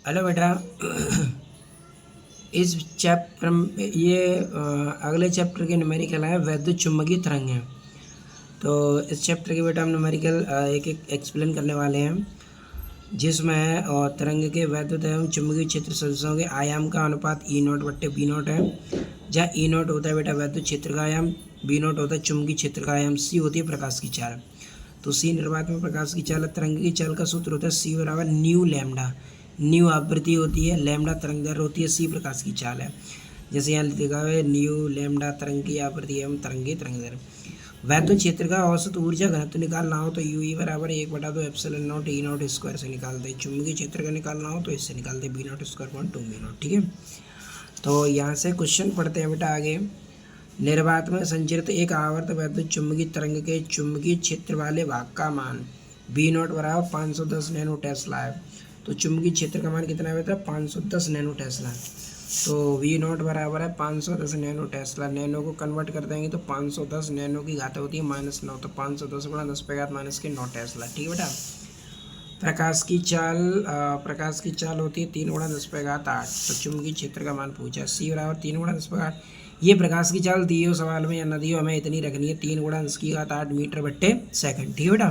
Hello बेटा। इस chapter अगले चैप्टर के न्यूमेरिकल है वैद्युत चुम्बकीय तरंगें। तो इस चैप्टर के बेटा हम न्यूमेरिकल एक एक एक्सप्लेन करने वाले हैं, जिसमें तरंग के वैद्युत एवं चुंबकीय क्षेत्र सदिशों के आयाम का अनुपात E0/B0 है। जहाँ E0 होता है बेटा वैद्युत क्षेत्र का आयाम, B0 होता है चुंबकीय क्षेत्र का आयाम, C होती है प्रकाश की चाल। तो C निर्वात में प्रकाश की चाल, तरंग की चाल का सूत्र होता है C बराबर न्यू लैम्डा। न्यू आवृत्ति होती है, लैम्डा तरंग दर होती है, C प्रकाश की चाल है। जैसे यहाँ लिखा है न्यू लैम्डा तरंग की आवृत्ति एवं तरंग की तरंग दर। वैद्युत क्षेत्र का औसत ऊर्जा घनत्व निकालना हो तो UE बराबर 1/2 एप्सिलॉन नॉट E0 स्क्वायर से निकालते हैं। चुंबकीय क्षेत्र का निकालना हो तो इससे निकालते हैं B0 स्क्वायर 2B0। ठीक है, तो यहाँ से क्वेश्चन पढ़ते हैं बेटा आगे। निर्वात में संचरित एक आवर्त वैद्युत चुंबकीय तरंग के चुंबकीय क्षेत्र वाले भाग का मान B0 बराबर 510 नैनो टेस्ला है। तो चुंबकीय क्षेत्र का मान कितना है बेटा? 510 नैनो टेस्ला। तो V0 बराबर है 510 नैनो टेस्ला। नैनो को कन्वर्ट कर देंगे तो 510 नैनो की घात होती है -9, तो 510 × 10⁻⁻9 टेस्ला। ठीक है बेटा। प्रकाश की चाल होती है 3 × 10⁸। तो चुंबकीय क्षेत्र का मान पूछा, C बराबर 3 × 10⁸। ये प्रकाश की चाल दी हो सवाल में या न दी हो, हमें इतनी रखनी है 3 × 10⁸ मीटर/सेकंड। ठीक है बेटा।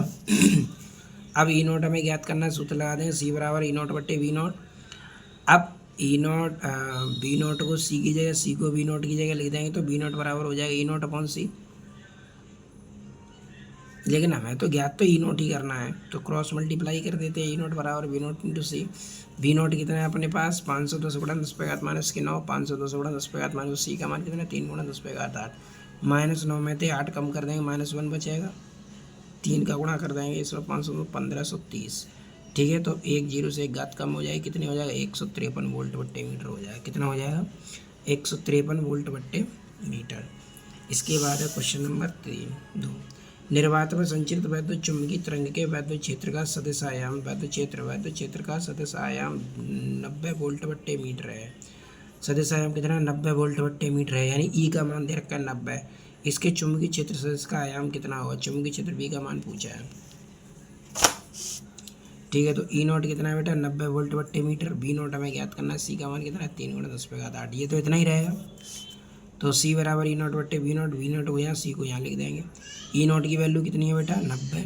अब E0 हमें ज्ञात करना है, सूत्र लगा देंगे C बराबर E0/V0। अब E0 B0 को C की जगह, C को B0 की जगह लिख देंगे तो B0 बराबर हो जाएगा E0/C। लेकिन हमें तो ज्ञात तो E0 ही करना है, तो क्रॉस मल्टीप्लाई कर देते हैं। E0 बराबर V0 × C। V0 कितना है अपने पास? 510 × 10⁻⁹ 510 × 10⁻⁻, C का मान कितना है? 3 × 10⁸। -9 में से 8 कम कर देंगे, -1 बचेगा। 3 का गुणा कर देंगे, इसमें 500 1530। ठीक है, तो 1 0 से एक घात कम हो जाएगी, कितने हो जाएगा? 153 वोल्ट/मीटर हो जाएगा। कितना हो जाएगा? 153 वोल्ट/मीटर। इसके बाद है क्वेश्चन नंबर 2। निर्वात में संचरित वैद्युत चुंबकीय तरंग के वैद्युत क्षेत्र का सदिश आयाम, वैद्युत क्षेत्र का सदिश आयाम 90 वोल्ट/मीटर है। सदिश आयाम कितना? 90 वोल्ट/मीटर है, यानी E का मान दे रखा है 90। इसके चुंबकीय क्षेत्र सदिश का आयाम कितना होगा? चुंबकीय क्षेत्र B का मान पूछा है। ठीक है, तो E0 कितना है बेटा? 90 वोल्ट/मीटर। B0 हमें ज्ञात करना है, C का मान कितना है? 3 × 10⁸। ये तो इतना ही रहेगा। तो C बराबर E0/V0। V0 को यहाँ, C को यहाँ लिख देंगे। E0 की वैल्यू कितनी है बेटा? 90।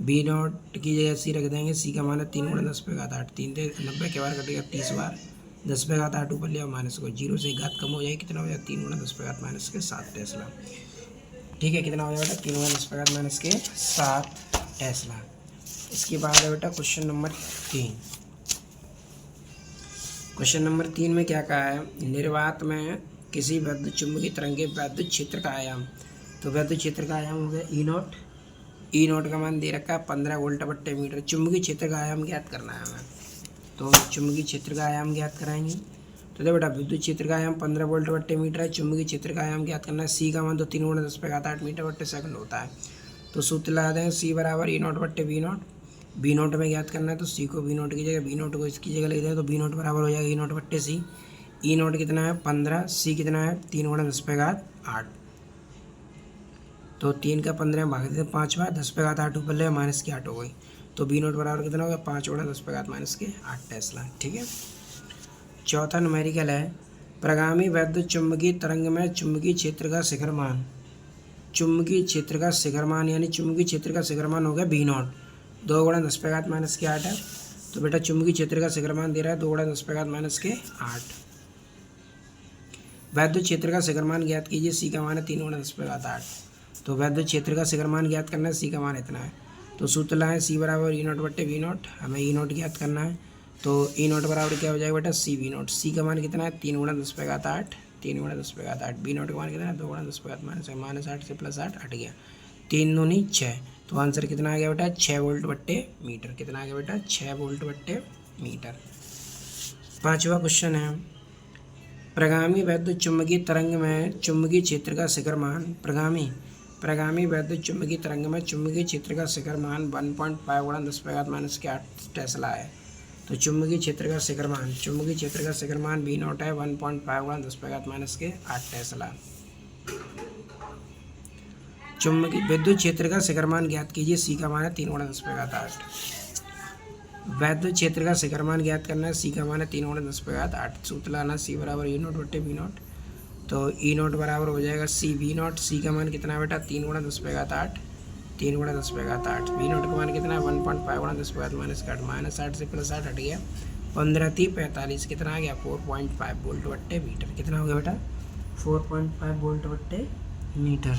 B0 की जगह C रख देंगे, C का मान है 3 × 10⁸। 3 से 90 के बार कटेगा 30 बार, 10⁸ ऊपर लिया माइनस को, 0 से एक घात कम हो जाएगी, कितना हो जाएगा? 3 × 10⁻⁻7 टेस्ला। ठीक है, कितना हो जाएगा बेटा? 3 × 10⁻⁻7 टेस्ला। इसके बाद है बेटा क्वेश्चन नंबर 3। क्वेश्चन नंबर 3 में क्या कहा है? निर्वात में किसी वैद्युत चुंबकीय तरंग के वैद्युत क्षेत्र का आयाम। तो वैद्युत क्षेत्र का आयाम हो गया E0। E0 का मान दे रखा है 15 वोल्ट/मीटर। चुंबकीय क्षेत्र का आयाम ज्ञात करना है हमें, तो चुंबकीय क्षेत्र का आयाम ज्ञात कराएंगे। तो देखो बेटा, विद्युत क्षेत्र का आयाम 15 वोल्ट/मीटर है, चुंबकीय क्षेत्र का आयाम ज्ञात करना है। C का मान तो 3 × 10⁸ मीटर/सेकंड होता है। तो सूत्र लगा देंगे C बराबर E0/V0। B0 में ज्ञात करना है, तो C को B0 की जगह, B0 को इसकी जगह लिख दें, तो B0 बराबर हो जाएगा E0/C। E0 कितना है? 15। C कितना है? 3 × 10⁸। तो 3 का 15 भाग देते 5 बार, 10⁸ ऊपर ले माइनस की 8 हो गई, तो B0 बराबर कितना हो गया? 5 × 10⁻⁻8 टेस्ला। ठीक है। चौथा न्यूमेरिकल है प्रगामी वैद्युत चुंबकीय तरंग में चुंबकीय क्षेत्र का शिखर मान। चुंबकीय क्षेत्र का शिखर मान, यानी चुंबकीय क्षेत्र का शिखर मान हो गया B0। 2 × 10⁻⁻8 है, तो बेटा चुंबकीय क्षेत्र का शिखर मान दे रहा है 2 × 10⁻⁸। वैद्युत क्षेत्र का शिखर मान ज्ञात कीजिए। C का मान है 3 × 10⁸। तो वैद्युत क्षेत्र का शिखर मान ज्ञात करना है, C का मान इतना है। तो सूत्र लाए C बराबर E0/V0। हमें E0 ज्ञात करना है, तो E0 बराबर क्या हो जाएगा बेटा? CV0। C का मान कितना है? 3 × 10⁸। 3 × 10⁸। B0 का मान कितना है? 2 × 10⁻⁻8 से +8 हट गया, 3 दूनी 6। तो आंसर कितना आ गया बेटा? 6 वोल्ट/मीटर। कितना आ गया बेटा? 6 वोल्ट/मीटर। पाँचवा क्वेश्चन है प्रगामी वैद्युत चुंबकीय तरंग में चुंबकीय क्षेत्र का शिखर मान। प्रगामी वैद्युत चुंबकीय तरंग में चुंबकीय क्षेत्र का शिखर मान 1.5 × 10⁻⁸ टेस्ला है। तो चुंबकीय क्षेत्र का शिखर मान B0 है 1.5 × 10⁻⁸ टेस्ला। चुंबकीय विद्युत क्षेत्र का शिखर मान ज्ञात कीजिए। C का मान है 3 × 10⁸। वैद्युत क्षेत्र का शिखर मान ज्ञात करना है। सी का मान है 3 गुणा 10 पे घात 8। सूत्र लाना सी बराबर ई नोट बट्टे बी नोट। तो ई नोट बराबर हो जाएगा सी बी नोट। सी का मान कितना है बेटा 3 गुणा 10 पे घात 8, 3 गुणा 10 पे घात 8। बी नोट का मान कितना है 1.5 गुणा 10 पे घात -8, -8 से +8 हट गया 15 × 3 = 45। कितना आ गया 4.5 वोल्ट बट्टे मीटर। कितना हो गया बेटा 4.5 वोल्ट बट्टे मीटर।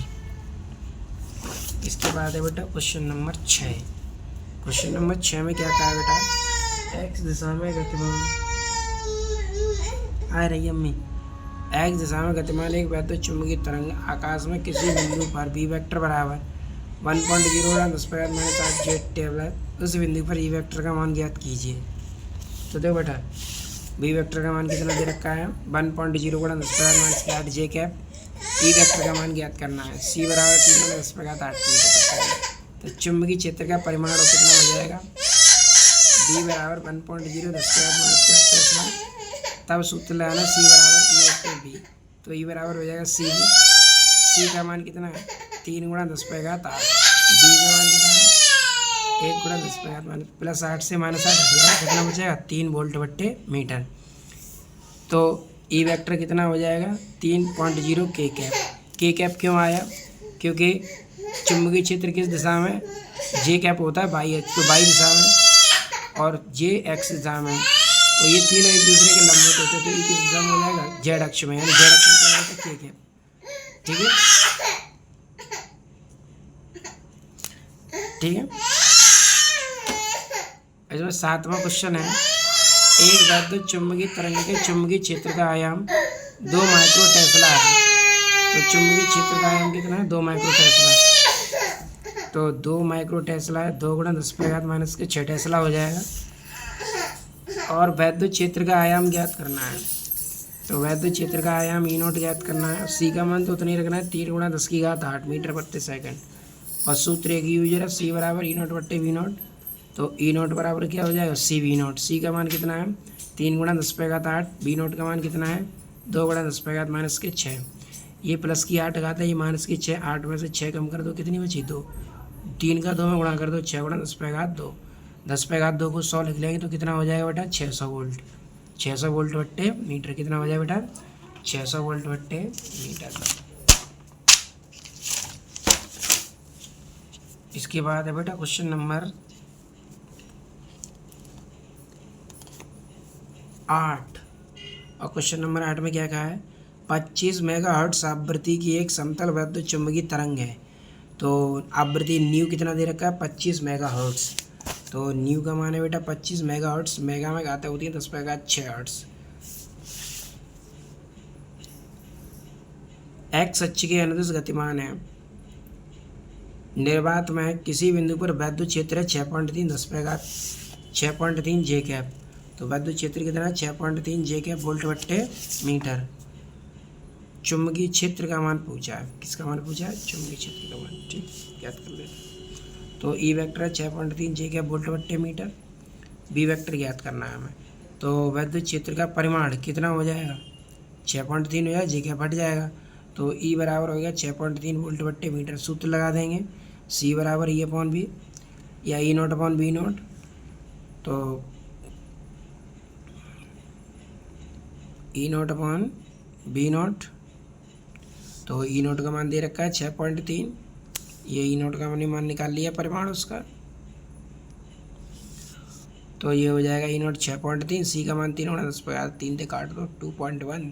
इसके बाद है बेटा क्वेश्चन नंबर 6। क्वेश्चन नंबर 6 में क्या कहा है बेटा, एक्स दिशा में गतिमान आ रही है अम्मी। एक्स दिशा में गतिमान एक वैद्युत चुंबकीय तरंग आकाश में किसी बिंदु पर बी वेक्टर बराबर 1.0 10 पे -8 जेट टेबल है। उस बिंदु पर ई वेक्टर का मान ज्ञात कीजिए। तो देखो बेटा बी वेक्टर का मान कितना दे रखा है 1.0 10 पे -8 जे कैप। ई वेक्टर का मान ज्ञात करना है। सी बराबर 3 गुणा 10 पे घात 8। तो चुंबकीय क्षेत्र का परिमाण कितना हो जाएगा, बी बराबर 1.0 10 पे घात -8। तब सूत्र लगाना सी बराबर ई बट्टे बी। तो ई बराबर हो जाएगा सी बी। सी का मान कितना है 3 गुणा 10 पे घात 8। बी का मान कितना है 1 गुणा 10 पे घात +8 से -8 हट जाएगा। कितना बचेगा 3 वोल्ट बट्टे मीटर। तो ई वेक्टर कितना हो जाएगा 3.0 के कैप। के कैप क्यों आया, क्योंकि चुंबकीय क्षेत्र किस दिशा में, जे कैप होता है बाई एच, तो बाई दिशा में और जे एक्स दिशा में। तो ये तीनों एक दूसरे के लंबवत होते हैं। तो ये किस दिशा में हो जाएगा जेड अक्ष में, यानी जेड अक्ष में क्या होता है के कैप। ठीक है ठीक है। इसमें 7वां क्वेश्चन है, एक वैद्युत चुंबकीय तरंग के चुंबकीय क्षेत्र का आयाम 2 माइक्रो टेस्ला है। तो चुंबकीय क्षेत्र का आयाम कितना है 2 माइक्रो टेस्ला। तो 2 माइक्रो टेस्ला है, 2 गुणा 10 पे घात -6 टेस्ला हो जाएगा। और वैद्युत क्षेत्र का आयाम ज्ञात करना है। तो वैद्युत क्षेत्र का आयाम ई नोट ज्ञात करना है। सी का मान तो उतना ही रखना है 3 गुणा 10 की घात 8 मीटर प्रति सेकंड। और सूत्र एक ही यूज है, सी बराबर ई नोट बट्टे वी नोट। तो ई नोट बराबर क्या हो जाएगा सी वी नोट। सी का मान कितना है 3 गुणा 10 पे घात 8। बी नोट का मान कितना है 2 गुणा 10 पे घात -6। ये प्लस की 8 घात है, ये माइनस की 6। 8 में से 6 कम कर दो, कितनी बची 2। 3 का 2 में गुणा कर दो, 6 गुणा 10 पे घात 2। 10 पे घात 2 को 100 लिख लेंगे तो कितना हो जाएगा बेटा 600 वोल्ट। 600 वोल्ट बट्टे मीटर। कितना हो जाएगा बेटा 600 वोल्ट बट्टे मीटर। इसके बाद है बेटा क्वेश्चन नंबर 8। और क्वेश्चन नंबर 8 में क्या कहा है, 25 मेगाहर्ट्ज आवृत्ति की एक समतल वैद्युत चुंबकीय तरंग है। तो आवृत्ति न्यू कितना दे रखा है 25 मेगाहर्ट्ज। तो न्यू का मान है बेटा 25 मेगाहर्ट्ज। मेगा में घातें होती है 10 पे घात 6 हर्ट्ज। एक्स अक्ष के अनुदिश गतिमान है। निर्वात में किसी बिंदु पर वैद्युत क्षेत्र है 6.3 10 पे घात 6.3 जे कैप। तो वैद्युत क्षेत्र कितना है 6.3 जे कैप वोल्ट बट्टे मीटर। चुंबकीय क्षेत्र का मान पूछा है। किसका मान पूछा है, चुंबकीय क्षेत्र का मान। ठीक, याद कर लेते। तो ई वेक्टर है 6.3 जे कैप वोल्ट बट्टे मीटर। बी वेक्टर ज्ञात करना है हमें। तो वैद्युत क्षेत्र का परिमाण कितना हो जाएगा 6.3 हो जाएगा, जे कैप हट जाएगा। तो ई बराबर हो गया 6.3 वोल्ट बट्टे मीटर। सूत्र लगा देंगे सी बराबर ई अपॉन बी या ई नोट अपॉन बी नोट। तो ई नोट अपॉन बी नोट। तो ई नोट का मान दे रखा है 6.3। ये ई नोट का मान निकाल लिया परिमाण उसका। तो ये हो जाएगा ई नोट 6.3। सी का मान 3 गुणा 10 पे घात 3 से काट दो 2.1।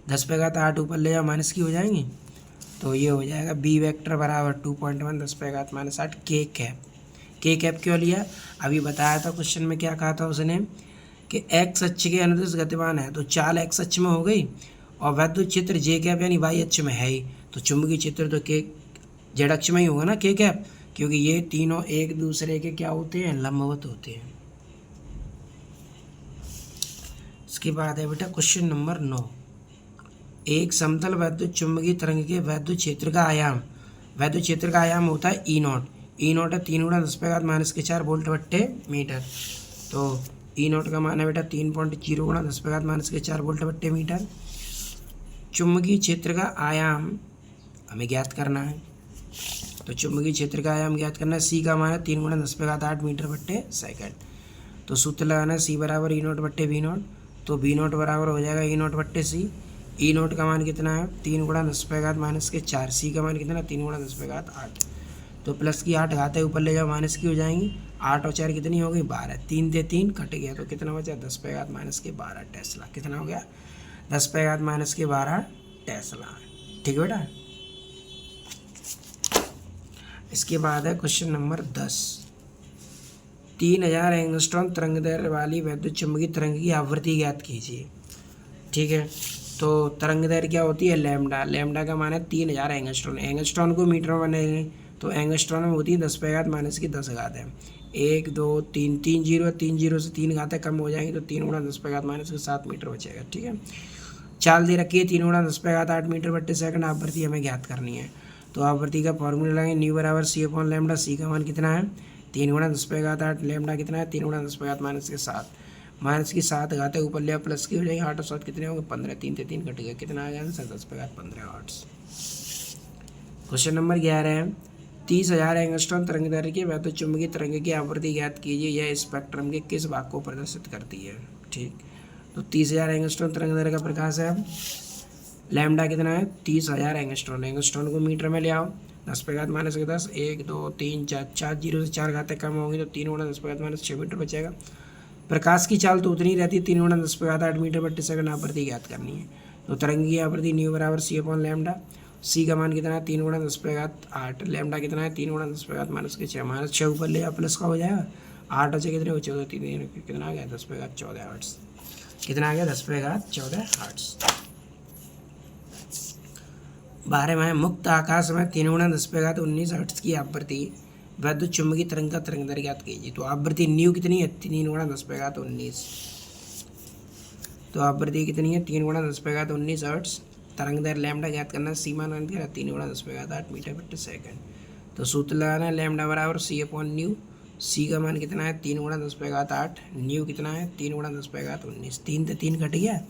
10 पे घात 8 ऊपर ले जाओ माइनस की हो जाएंगी। तो ये हो जाएगा बी वेक्टर बराबर 2.1 10 पे घात -8 के कैप। के कैप क्यों लिया, अभी बताया था क्वेश्चन में। क्या कहा था उसने कि एक्स अक्ष के अनुदिश गतिमान है। तो चाल एक्स अक्ष में हो गई और वैद्युत क्षेत्र जे कैप यानी वाई अक्ष में है ही। तो चुंबकीय क्षेत्र तो के जेड अक्ष में ही होगा ना के कैप, क्योंकि ये तीनों एक दूसरे के क्या होते हैं लंबवत होते हैं। इसके बाद है बेटा क्वेश्चन नंबर 9। एक समतल वैद्युत चुंबकीय तरंग के वैद्युत क्षेत्र का आयाम, वैद्युत क्षेत्र का आयाम होता है ई नोट। ई नोट है 3 गुणा 10 पे घात -4 वोल्ट बट्टे मीटर। तो ई नोट का मान है बेटा 3.0 गुणा 10 पे घात -4 वोल्ट बट्टे मीटर। चुंबकीय क्षेत्र का आयाम हमें ज्ञात करना है। तो चुंबकीय क्षेत्र का आयाम ज्ञात करना है। सी का मान है 3 गुणा 10 पे घात 8 मीटर बट्टे सेकंड। तो सूत्र लगाना सी बराबर ई नोट बट्टे वी नोट, तो वी नोट बराबर हो जाएगा ई नोट बट्टे सी। ई नोट का मान कितना है 3 गुणा 10⁻⁴, सी का मान कितना 3 गुणा 10⁸। तो प्लस की 8 घातें ऊपर ले जाओ माइनस की हो जाएंगी, 8 और 4 कितनी हो गई 12, 3 से 3 कट गया, तो कितना बचा 10⁻⁻12 टेस्ला। कितना हो गया 10⁻⁻12 टेस्ला। ठीक है बेटा। इसके बाद है क्वेश्चन नंबर 10। 3000 एंगस्ट्रॉम तरंग दैर्ध्य वाली वैद्युत चुम्बकीय तरंग की आवृत्ति ज्ञात कीजिए। ठीक है, तो तरंग दैर्ध्य क्या होती है लैम्डा, लैम्डा का मान है 3000 एंगस्ट्रॉम। एंगस्ट्रॉम को मीटर में बने तो एंगस्ट्रॉम में होती है 10⁻⁻10 है। 1 2 3 3 जीरो, 3 जीरो से 3 घातें कम हो जाएंगी, तो 3 गुणा 10⁻⁷ मीटर बचेगा। ठीक है, चाल दे रखी है 3 गुणा 10⁸ मीटर बट्टे सेकंड, आवृत्ति हमें ज्ञात करनी है। तो आवृत्ति का फॉर्मूला लगाएंगे न्यू बराबर सी अपॉन लैम्डा, सी का मान कितना है 3 गुणा 10⁸, लैम्डा कितना है 3 गुणा 10⁻⁷, माइनस की 7 घातें ऊपर लिया प्लस की हो जाएगी, 8 और 7 कितने होंगे 15, 3 से 3 कट गया, कितना आ गया आंसर 10⁻15 वाट्स। क्वेश्चन नंबर 11 है 30,000 एंगस्ट्रॉम तरंग दैर्ध्य की वैद्युत चुम्बकीय तरंग की आवृत्ति ज्ञात कीजिए, यह स्पेक्ट्रम के किस भाग को प्रदर्शित करती है। ठीक, तो 30,000 एंगस्ट्रॉम तरंग दैर्ध्य का प्रकाश है, लैम्डा कितना है 30,000 एंगस्ट्रॉम, एंगस्ट्रॉम को मीटर में ले आओ 10⁻⁻10, 1 2 3 4, 4 जीरो से 4 घातें कम होंगी, तो 3 गुणा 10⁻⁶ मीटर बचेगा। प्रकाश की चाल तो उतनी रहती है 3 गुणा 10⁸ मीटर बट्टे सेकंड, आवृत्ति ज्ञात करनी है। तो तरंग की आवृत्ति न्यू बराबर सी अपॉन लैम्डा, सी का मान कितना है 3 गुणा 10⁸, लैम्डा कितना है 3 गुणा 10⁻⁻6, -6 ऊपर ले आओ प्लस का हो जाएगा, 8 और 6 कितने हो 14, 3 कितना आ गया 10⁻14 हर्ट्ज। कितना आ गया 10⁻14 हर्ट्ज। 12 में मुक्त आकाश में 3 गुणा 10⁻19 हर्ट्ज की आवृत्ति वैद्युत चुम्बकीय तरंग का तरंग दैर्ध्य ज्ञात कीजिए। तो आवृत्ति न्यू कितनी है 3 गुणा 10⁻19, तो आवृत्ति कितनी है 3 गुणा 10⁻19 हर्ट्ज। तरंग दैर्ध्य लैम्डा ज्ञात करना, सी मान 3 गुणा 10⁸ मीटर बट्टे सेकंड। तो सूत्र लगाना है लैम्डा बराबर सी अपॉन न्यू, सी का मान कितना है 3 गुणा 10⁸, न्यू कितना है 3 गुणा 10⁻19, 3 से 3 कट गया,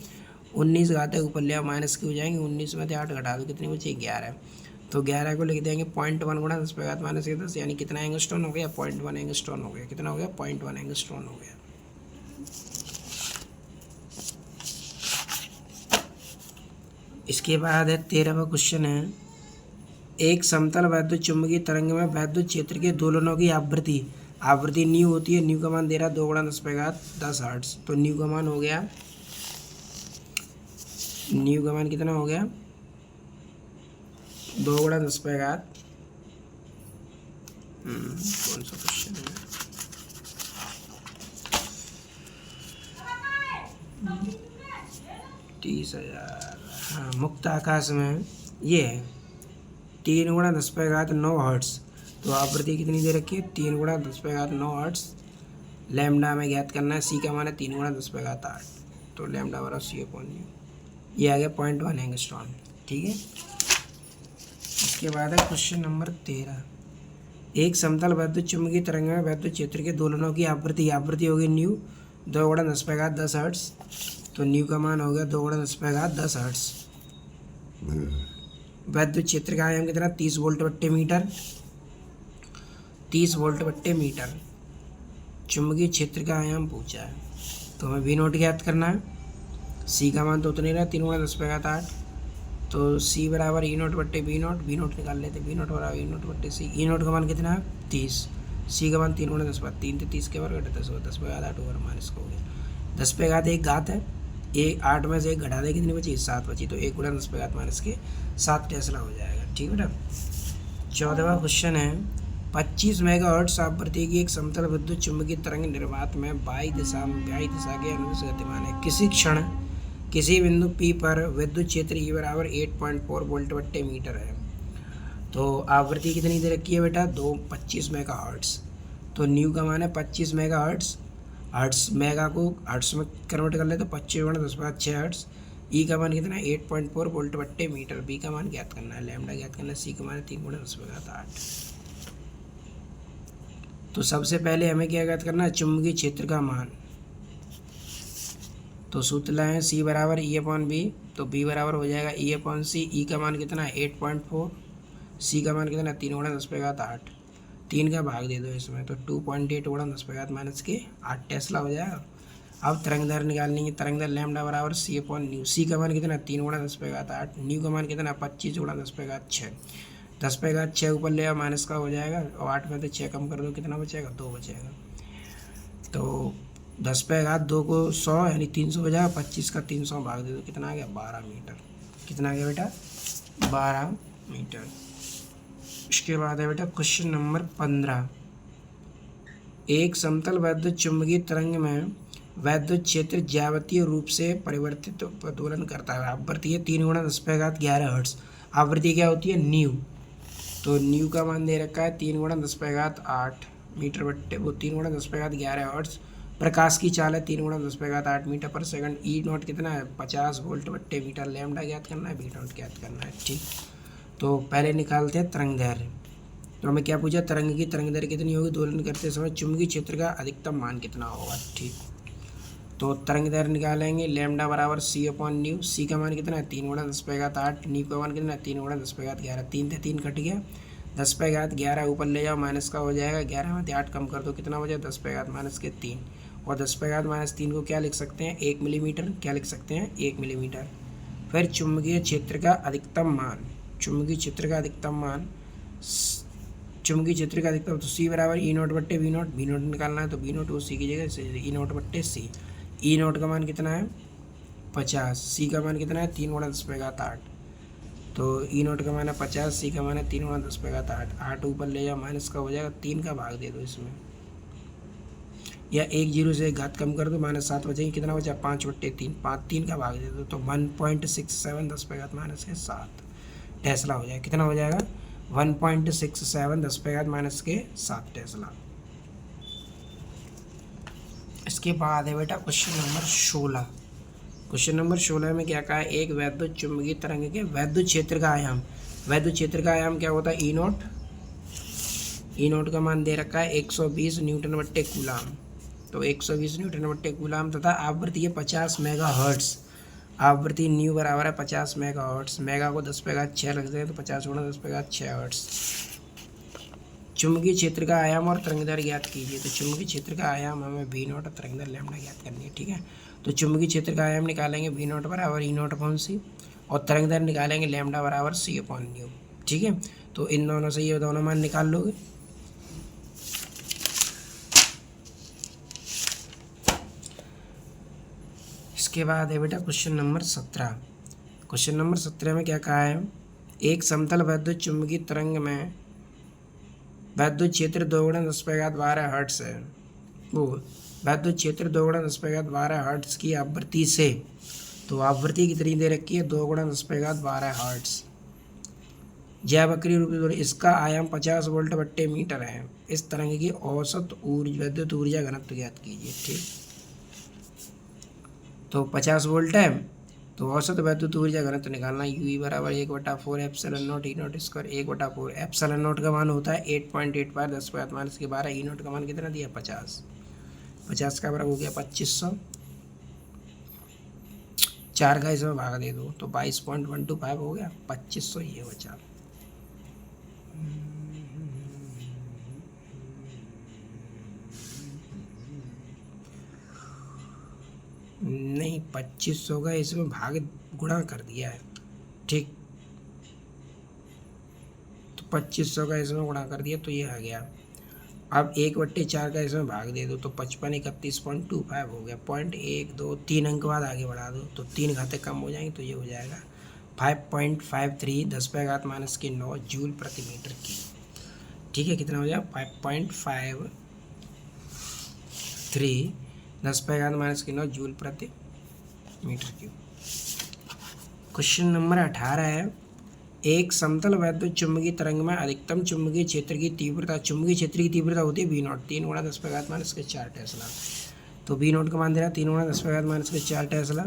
19 घातें ऊपर ले आओ माइनस की हो जाएंगी, 19 में से 8 घटा दो कितनी बची 11, तो 11 को लिख देंगे 0.1 गुणा 10⁻⁻10, यानी कितना एंगस्ट्रॉन हो गया 0.1 एंगस्ट्रॉन हो गया। कितना हो गया 0.1 एंगस्ट्रॉन हो गया। इसके बाद है 13वां क्वेश्चन है, एक समतल वैद्युत चुम्बकीय तरंग में वैद्युत क्षेत्र के दोलनों की आवृत्ति, आवृत्ति न्यू होती है, न्यू का मान दे रहा 2 गुणा 10⁻10 हर्ट्ज, तो न्यू का मान हो गया, न्यू का मान कितना हो गया 2 गुणा 10⁻, कौन सा क्वेश्चन है 30,000, हाँ मुक्त आकाश में ये है 3 गुणा 10⁻9 हर्ट्ज, तो आवृत्ति कितनी दे रखी है 3 गुणा 10⁻9 हर्ट्ज। लैम्डा में ज्ञात करना है, सी का मान है 3 गुणा 10⁸, तो लैम्डा बराबर सी अपॉन न्यू, ये आ गया 0.1 एंगस्ट्रॉम। ठीक है, इसके बाद है क्वेश्चन नंबर 13, एक समतल वैद्युत चुम्बकीय तरंग में वैद्युत क्षेत्र के दोलनों की आवृत्ति, आवृत्ति होगी न्यू 2 गुणा 10⁻10 हर्ट्ज, तो न्यू का मान हो गया 2 गुणा 10⁻10 हर्ट्ज। वैद्युत क्षेत्र का आयाम कितना 30 वोल्ट बट्टे मीटर, 30 वोल्ट बट्टे मीटर चुम्बकीय क्षेत्र का आयाम पूछा है, तो हमें वी नोट ज्ञात करना है, सी का मान तो उतना ही रहा 3 गुणा 10⁸, तो सी बराबर ई नोट बट्टे बी नोट, बी नोट निकाल लेते, बी नोट बराबर ई नोट बट्टे सी, ई नोट का मान कितना है 30, सी का मान 3 गुणा 10, 3 से 30 के वर्ग 10/8 ओवर माइनस का हो गया, 10 एक घात है, ये 8 में से 1 घटा दे कितनी बची 7 बची, तो 1 गुणा 10⁻⁻7 टेस्ला हो जाएगा। ठीक है बेटा। 14वां क्वेश्चन है, 25 मेगाहर्ट्ज आवृत्ति की एक समतल विद्युत चुम्बकीय तरंग निर्वात में बाई दिशा के अनुदिश गतिमान है, किसी क्षण किसी बिंदु P पर विद्युत क्षेत्र E बराबर 8.4 वोल्ट बट्टे मीटर है। तो आवृत्ति कितनी दे रखी है बेटा 25 मेगाहर्ट्ज, तो न्यू का मान है 25 मेगाहर्ट्ज, हर्ट्ज मेगा को हर्ट्ज में कन्वर्ट कर ले तो 25 गुणा 10⁻6 हर्ट्ज, ई का मान कितना है 8.4 वोल्ट बट्टे मीटर, बी का मान ज्ञात करना है, लैम्डा ज्ञात करना है, सी का मान है 3 गुणा 10⁸। तो सबसे पहले हमें क्या ज्ञात करना है चुम्बकीय क्षेत्र का मान, तो सूत्र लाएँ सी बराबर ई अपॉन बी, तो बी बराबर हो जाएगा ई अपॉन सी, ई का मान कितना है 8.4, सी का मान कितना है 3 गुणा 10⁻8, 3 का भाग दे दो इसमें, तो 2.8 गुणा 10⁻⁸ टेस्ला हो जाएगा। अब तरंग दैर्घ्य निकालनी है। तरंग दैर्घ्य लैम्डा बराबर c अपॉन न्यू। सी का मान कितना 3 गुणा 10⁸, न्यू का मान कितना 25 गुणा 10⁻6। 10⁻6 ऊपर ले आओ माइनस का हो जाएगा, और 8 में से 6 कम कर दो, कितना बचेगा 2 बचेगा। तो 10⁻2 को 100 यानी 300 बजाएगा, 25 का 300 भाग दे दो, कितना आ गया 12 मीटर। कितना आ गया बेटा 12 मीटर। इसके बाद है बेटा क्वेश्चन नंबर 15। एक समतल वैद्युत चुंबकीय तरंग में वैद्युत क्षेत्र ज्यामितीय रूप से परिवर्तित दोलन करता है। आवृत्ति है 3 गुणा 10⁻11 हर्ट्ज। आवृत्ति क्या होती है न्यू, तो न्यू का मान दे रखा है 3 गुणा 10⁸ मीटर बट्टे वो 3 गुणा 10⁻11 हर्ट्ज। प्रकाश की चाल है 3 गुणा 10⁻8 मीटर पर सेकंड। ई नॉट कितना है 50 वोल्ट बट्टे मीटर। लैम्डा ज्ञात करना है, बी नॉट ज्ञात करना है। ठीक, तो पहले निकालते हैं तरंग दैर्घ्य। तो हमें क्या पूछा, तरंग की तरंग दैर्घ्य कितनी होगी दोलन करते समय चुंबकीय क्षेत्र का अधिकतम मान कितना होगा। ठीक, तो तरंग दैर्घ्य निकालेंगे। लैम्डा बराबर c अपॉन न्यू। सी का मान कितना है 3 गुणा 10⁻8, न्यू का मान कितना है 3 गुणा 10⁻11। 3 से 3 कट गया, 10⁻11 ऊपर ले जाओ माइनस का हो जाएगा, 11 में से 8 कम कर दो, कितना बचा 10⁻−3। और 10⁻−3 को क्या लिख सकते हैं 1 मिलीमीटर। क्या लिख सकते हैं 1 मिलीमीटर। फिर चुंबकीय क्षेत्र का अधिकतम मान, चुंबकीय क्षेत्र का अधिकतम मान, चुंबकीय क्षेत्र का अधिकतम, तो सी बराबर ई नॉट बट्टे वी नॉट। वी नॉट निकालना है तो वी नॉट को सी की जगह ई नॉट बट्टे सी। ई नॉट का मान कितना है 50, सी का मान कितना है 3 गुणा 10⁻8। तो ई नॉट का मान है 50, सी का मान है 3 गुणा 10⁻8। 8 ऊपर ले जाओ माइनस का हो जाएगा, 3 का भाग दे दो इसमें, या 1 0 से घात कम कर दो, -7 बचेंगे, कितना बचा 5/3। 5 3 का भाग दे दो, तो 1.67 10⁻7 टेस्ला हो जाएगा। कितना हो जाएगा 1.67 10⁻7 टेस्ला। इसके बाद है बेटा क्वेश्चन नंबर 16। क्वेश्चन नंबर 16 में क्या कहा है, एक वैद्युत चुंबकीय तरंग के वैद्युत क्षेत्र का आयाम। वैद्युत क्षेत्र का आयाम क्या होता है ई नॉट। ई नॉट का मान दे रखा है 120 न्यूटन बट्टे कूलाम। तो 120 न्यूटन बट्टे कूलाम तथा आवृत्ति है 50 मेगाहर्ट्ज। आवृत्ति न्यू बराबर है 50 मेगाहर्ट्ज। मेगा को 10⁻6 रख दें तो 50 गुणा 10⁻6 हर्ट्ज। चुंबकीय क्षेत्र का आयाम और तरंग दैर्घ्य ज्ञात कीजिए। तो चुंबकीय क्षेत्र का आयाम हमें वी नॉट और तरंग दैर्घ्य लैम्डा ज्ञात करनी है। ठीक है, तो चुंबकीय क्षेत्र का आयाम निकालेंगे वी नॉट बराबर ई नॉट अपॉन सी, और तरंग दैर्घ्य निकालेंगे लैम्डा बराबर सी अपॉन न्यू। ठीक है, तो इन दोनों से ये दोनों मान निकाल लोगे। इसके बाद है बेटा क्वेश्चन नंबर 17। क्वेश्चन नंबर 17 में क्या कहा है, एक समतल वैद्युत चुंबकीय तरंग में वैद्युत क्षेत्र 2 गुणा 10⁻12 हर्ट्ज है। वो वैद्युत क्षेत्र 2 गुणा 10⁻12 हर्ट्ज की आवृत्ति से, तो आवृत्ति कितनी दे रखी है 2 गुणा 10⁻12 हर्ट्ज। ज्यावक्रीय रूप से इसका आयाम 50 वोल्ट बट्टे मीटर है। इस तरंग की औसत वैद्युत ऊर्जा घनत्व ज्ञात कीजिए। ठीक, तो 50 वोल्ट है, तो औसत वैद्युत ऊर्जा घनत्व निकालना यू बराबर 1/4 epsilon not E not square 1/4। Epsilon not का मान होता है 8.85 10⁻12। ई नॉट का मान कितना दिया 50। 50 का बराबर हो गया 2500। 4 का इसमें भाग दे दो तो 22.125 हो गया, 2500 ये बचा। नहीं 2500 का इसमें भाग गुणा कर दिया है। ठीक, तो 2500 का इसमें गुणा कर दिया तो ये आ गया। अब 1/4 का इसमें भाग दे दो तो 55 31.25 हो गया। 0.1 2 3 अंक बाद आगे बढ़ा दो तो 3 घाते कम हो जाएंगे, तो ये हो जाएगा 5.53 10⁻⁹ जूल प्रति मीटर की। ठीक है, कितना हो जाएगा 5.53 10⁻⁹ जूल प्रति मीटर क्यूब। क्वेश्चन नंबर 18 है, एक समतल वैद्युत चुंबकीय तरंग में अधिकतम चुंबकीय क्षेत्र की तीव्रता, चुंबकीय क्षेत्र की तीव्रता होती है वी नॉट 3 गुणा 10⁻⁴ टेस्ला। तो वी नॉट का मान दे रहा है 3 गुणा 10⁻⁴ टेस्ला।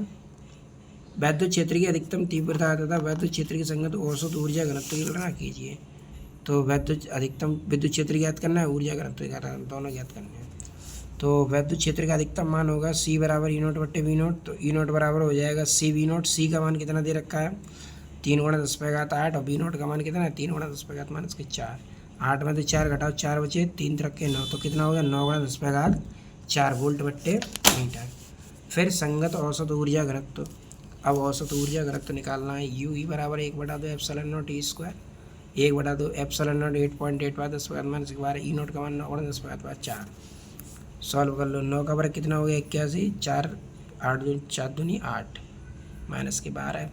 वैद्युत क्षेत्र की अधिकतम तीव्रता तथा वैद्युत क्षेत्र की संगत औसत ऊर्जा घनत्व की गणना कीजिए। तो वैद्युत अधिकतम विद्युत क्षेत्र ज्ञात करना है, ऊर्जा घनत्व दोनों ज्ञात करने हैं। तो वैद्युत क्षेत्र का अधिकतम मान होगा सी बराबर ई नॉट बट्टे वी नॉट। तो ई नॉट बराबर हो जाएगा सी वी नॉट। सी का मान कितना दे रखा है 3 गुणा 10⁸ और वी नॉट का मान कितना है 3 गुणा 10⁻⁴। 8 में से 4 घटाओ 4 बचे 3 रख के 9, तो कितना हो गया 9 गुणा 10⁴ वोल्ट बट्टे मीटर। फिर संगत औसत ऊर्जा घनत्व। अब औसत ऊर्जा घनत्व निकालना है। यू ई बराबर 1/2 epsilon not E square, 1/2 epsilon not 8.85 10⁻⁻⁴ E not का मान 9 गुणा 10⁻⁴। सॉल्व कर लो। 9 का वर्ग कितना हो गया 81, 4 8 दूनी 4 दूनी 8 माइनस के 12,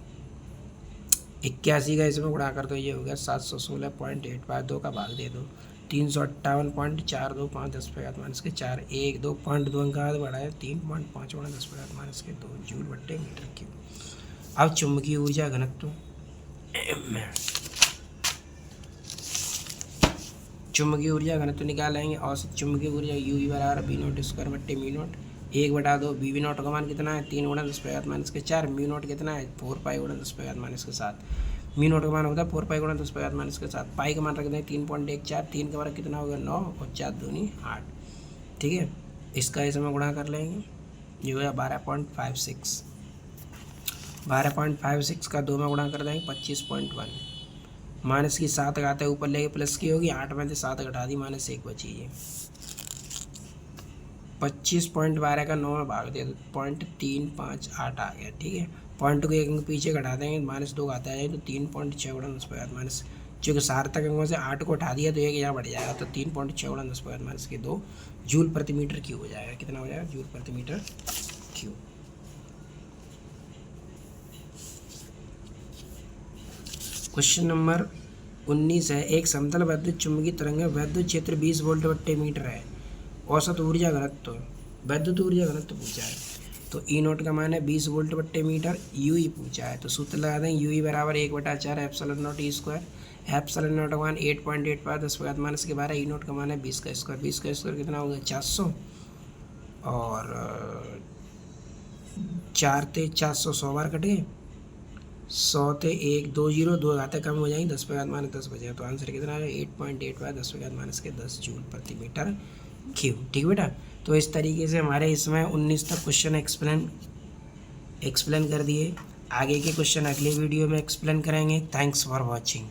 81 का इसमें गुणा कर दो, ये हो गया 716.85, 2 का भाग दे दो 358.425 10⁻⁴ 1 2 2 अंक आगे बढ़ाया 3.5 गुणा 10⁻⁻2 जूल बट्टे मीटर क्यूब। अब चुंबकीय ऊर्जा घनत्व। चुंबकीय ऊर्जा घनत्व निकालेंगे। औसत चुंबकीय ऊर्जा यू ई बराबर बी नॉट स्क्वायर बट्टे मी नॉट, 1/2 बी नॉट का मान कितना है 3 गुणा 10⁻⁻⁴, म्यू नॉट कितना है 4 पाई गुणा 10⁻⁷। म्यू नॉट का मान होता है 4 पाई गुणा 10⁻⁷, पाई का मान रखते हैं 3.14, 3 का वर्ग कितना होगा 9 और 4 दूनी 8, ठीक है। इसका इसमें गुणा कर लेंगे, ये हो गया 12.56, 12.56 का 2 में गुणा कर देंगे 25.1, माइनस की 7 घाते ऊपर लेके प्लस की होगी, 8 में से 7 घटा दी -1 बची है। 25.12 का 9 में भाग दे दो 0.358 आ गया, ठीक है। पॉइंट को 1 अंक पीछे घटा देंगे, -2 आता है तो 3.6 गुणा 10⁻⁻, चूँकि सार्थक अंकों से 8 को उठा दिया तो 1 यहाँ बढ़ जाएगा, तो 3.6 गुणा 10⁻⁻2 जूल प्रति मीटर क्यूब हो जाएगा। कितना हो जाएगा जूल प्रति मीटर क्यूब। क्वेश्चन नंबर 19 है, एक समतल वैद्युत चुंबकीय तरंग में वैद्युत क्षेत्र 20 वोल्ट बट्टे मीटर है, औसत ऊर्जा घनत्व वैद्युत ऊर्जा घनत्व पूछा है, तो ई नोट का मान है 20 वोल्ट बट्टे मीटर, यू ई पूछा है, तो सूत्र लगा दें यू ई बराबर 1/4 epsilon not E square, epsilon not का मान 8.85 10⁻⁻⁴, ई नोट का मान है 20 का स्क्वायर, 20 का स्क्वायर कितना होगा 400, और 4 × 400 100 बार कट गए, 100 × 1 2 0 2 घाते कम हो जाएंगे 10⁻⁻10 बचे, तो आंसर कितना है 8.85 10⁻⁻10 जूल प्रति मीटर क्यूब, ठीक बेटा। तो इस तरीके से हमारे इसमें 19 तक क्वेश्चन एक्सप्लेन कर दिए। आगे के क्वेश्चन अगले वीडियो में एक्सप्लेन करेंगे। Thanks for watching.